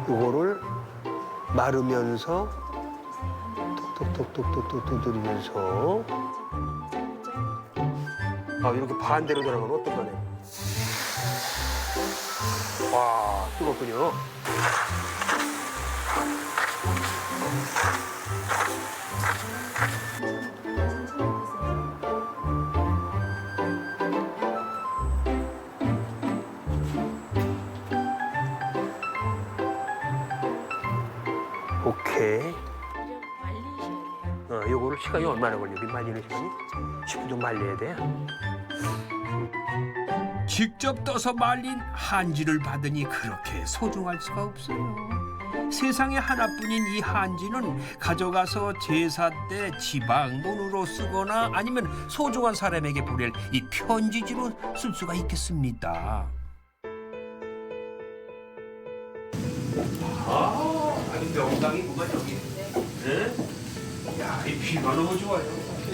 이거를 마르면서 톡톡톡톡톡톡 두드리면서 이렇게 반대로 돌아가면 어떡하네. 와, 뜨겁군요. 오케이. 요거를 시간이 얼마나 걸려? 말리는 시간이? 10분 말려야 돼. 직접 떠서 말린 한지를 받으니 그렇게 소중할 수가 없어요. 세상에 하나뿐인 이 한지는 가져가서 제사 때 지방돈으로 쓰거나 아니면 소중한 사람에게 보낼 이 편지지로 쓸 수가 있겠습니다. 아니 명당이구만 여기. 네? 야, 이 비가 너무 좋아요.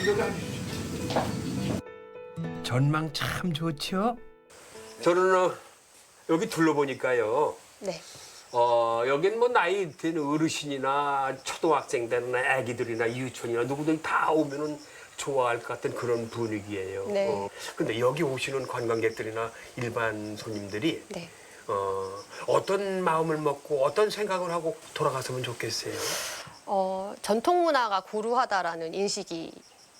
여기 앉으시죠. 전망 참 좋죠? 저는 여기 둘러보니까요. 네. 여긴 뭐 나이 든 어르신이나 초등학생 되는 애기들이나 유치원이나 누구들 다 오면은 좋아할 것 같은 그런 분위기예요. 네. 근데 여기 오시는 관광객들이나 일반 손님들이 네. 어떤 마음을 먹고 어떤 생각을 하고 돌아갔으면 좋겠어요. 전통 문화가 고루하다라는 인식이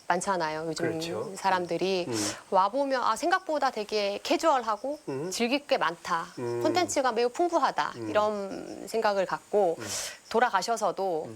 많잖아요. 요즘 그렇죠. 사람들이 와보면 생각보다 되게 캐주얼하고 즐길 게 많다. 콘텐츠가 매우 풍부하다. 이런 생각을 갖고 돌아가셔서도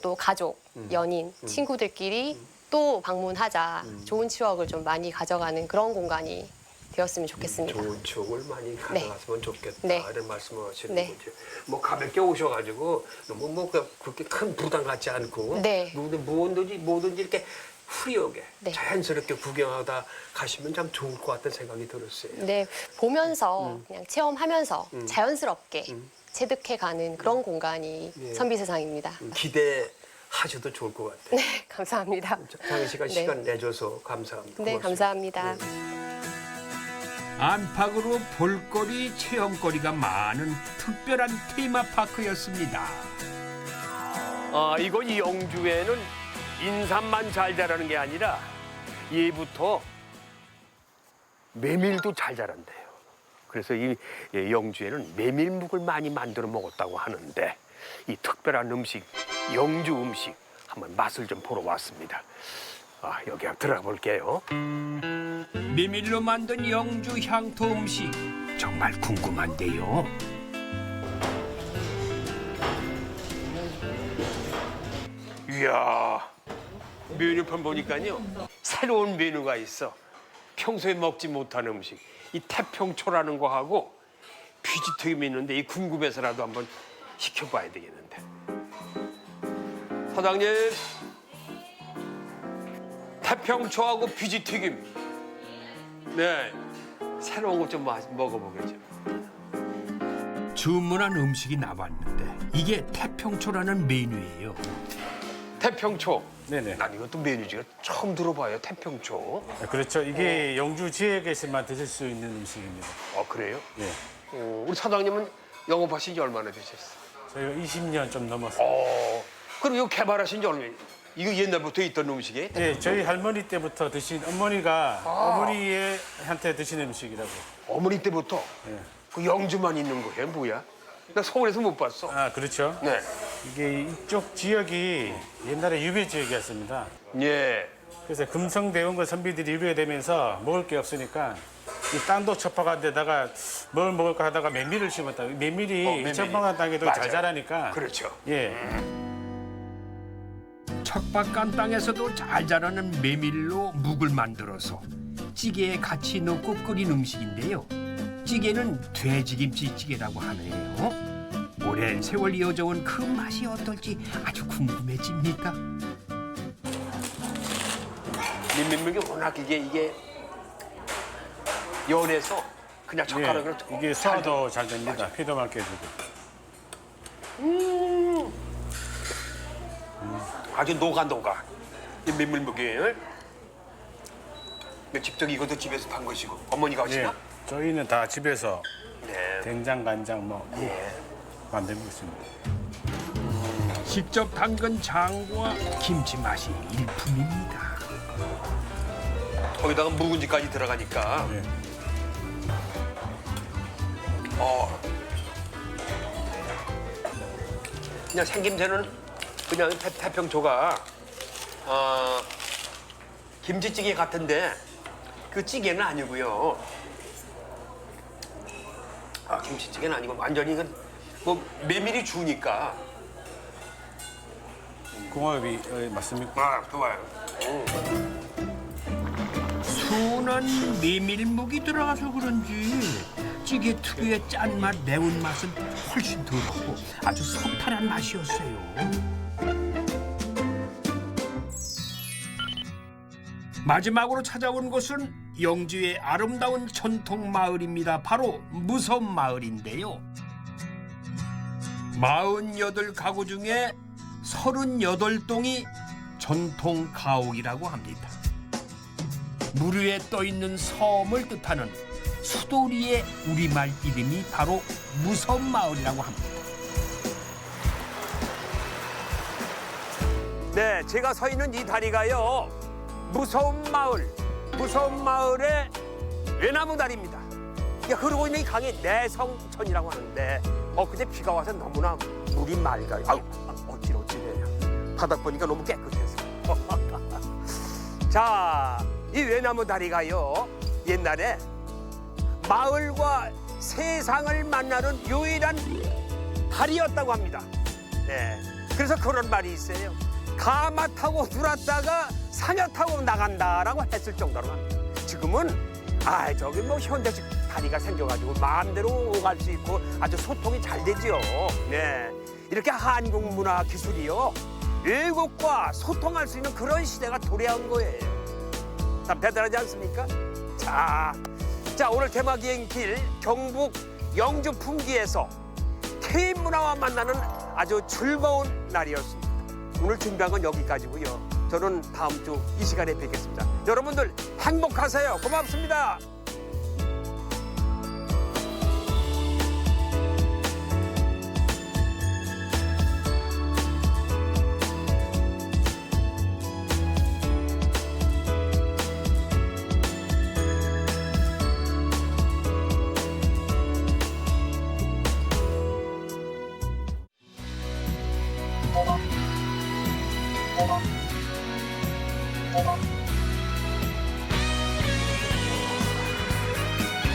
또 가족, 연인, 친구들끼리 또 방문하자. 좋은 추억을 좀 많이 가져가는 그런 공간이 되었으면 좋겠습니다. 좋은 추억을 많이 가져갔으면 좋겠다. 네. 이런 말씀을 하시는 네. 거죠. 뭐 가볍게 오셔가지고 너무 그렇게 큰 부담 갖지 않고 네. 뭐든지 이렇게 후리하게 네. 자연스럽게 구경하다 가시면 참 좋을 것 같다는 생각이 들었어요. 네, 보면서 그냥 체험하면서 자연스럽게 체득해가는 그런 공간이 네. 선비세상입니다. 기대하셔도 좋을 것 같아요. 네, 감사합니다. 장시간 네. 시간 내줘서 감사합니다. 네, 고맙습니다. 감사합니다. 안팎으로 볼거리, 체험거리가 많은 특별한 테마파크였습니다. 이곳 영주에는 인삼만 잘 자라는 게 아니라 예부터 메밀도 잘 자란대요. 그래서 이 영주에는 메밀묵을 많이 만들어 먹었다고 하는데 이 특별한 음식, 영주 음식 한번 맛을 좀 보러 왔습니다. 여기 한번 들어가 볼게요. 메밀로 만든 영주 향토 음식 정말 궁금한데요. 이야, 메뉴판 보니까요 새로운 메뉴가 있어. 평소에 먹지 못한 음식, 이 태평초라는 거하고 퀴즈튀김이 있는데 이 궁금해서라도 한번 시켜봐야 되겠는데. 사장님, 태평초하고 퀴즈튀김 네, 새로운 것 좀 먹어보겠죠. 주문한 음식이 나왔는데 이게 태평초라는 메뉴예요. 태평초. 네네. 난 이것도 메뉴 중에 처음 들어봐요. 태평초. 그렇죠. 이게 영주 지역에서만 드실 수 있는 음식입니다. 그래요? 네. 우리 사장님은 영업하신 지 얼마나 되셨어요? 저희가 20년 좀 넘었어요. 그럼 이거 개발하신 지 얼마나? 이거 옛날부터 있던 음식이에요? 네, 저희 할머니 때부터 드신 어머니가 어머니한테 드신 음식이라고. 어머니 때부터? 네. 그 영주만 있는 거예요? 뭐야? 나 서울에서 못 봤어. 아, 그렇죠. 네. 이게 이쪽 지역이 옛날에 유배 지역이었습니다. 예. 그래서 금성대원군 선비들이 유배되면서 먹을 게 없으니까 이 땅도 첩박한 데다가 뭘 먹을까 하다가 메밀을 심었다. 메밀이 이 첩박한 땅에도 잘 맞아요. 자라니까. 그렇죠. 예. 척박한 땅에서도 잘 자라는 메밀로 묵을 만들어서 찌개에 같이 넣고 끓인 음식인데요. 찌개는 돼지김치찌개라고 하네요. 오랜 세월 이어져온 그 맛이 어떨지 아주 궁금해집니다. 민민묵이 워낙 이게 연해서 그냥 젓가락으로 예. 이게 소화도 잘 됩니다. 피도 맑게 해주고. 아주 녹아. 이 민물묵이. 직접 이것도 집에서 단 것이고 어머니가 하시나? 예. 저희는 다 집에서 네. 된장, 간장 뭐 만들고 있습니다. 직접 담근 장과 김치 맛이 일품입니다. 거기다가 묵은지까지 들어가니까. 예. 그냥 생김새는 그냥 태평초가 김치찌개 같은데 그 찌개는 아니고요. 김치찌개는 아니고 완전히 이건 뭐 메밀이 주니까. 궁합이 맞습니까? 좋아요. 순한 메밀묵이 들어가서 그런지 찌개 특유의 짠맛, 매운맛은 훨씬 덜하고 아주 소탈한 맛이었어요. 마지막으로 찾아온 곳은 영주의 아름다운 전통 마을입니다. 바로 무섬마을인데요. 48가구 중에 38동이 전통 가옥이라고 합니다. 물 위에 떠있는 섬을 뜻하는 수도리의 우리말 이름이 바로 무섬마을이라고 합니다. 네, 제가 서 있는 이 다리가요. 무섬마을의 외나무 다리입니다. 흐르고 있는 이 강이 내성천이라고 하는데 그제 비가 와서 너무나 물이 맑아요. 어찌래요. 바닥 보니까 너무 깨끗해서. 자, 이 외나무 다리가요. 옛날에 마을과 세상을 만나는 유일한 다리였다고 합니다. 네, 그래서 그런 말이 있어요. 가마 타고 들어왔다가 사녀 타고 나간다라고 했을 정도로 합니다. 지금은 저기 뭐 현대식 다리가 생겨가지고 마음대로 오갈 수 있고 아주 소통이 잘 되죠. 네, 이렇게 한국 문화 기술이요 외국과 소통할 수 있는 그런 시대가 도래한 거예요. 참 대단하지 않습니까? 자, 오늘 대마기행길 경북 영주 풍기에서 K 문화와 만나는 아주 즐거운 날이었습니다. 오늘 준비한 건 여기까지고요. 저는 다음 주 이 시간에 뵙겠습니다. 여러분들 행복하세요. 고맙습니다.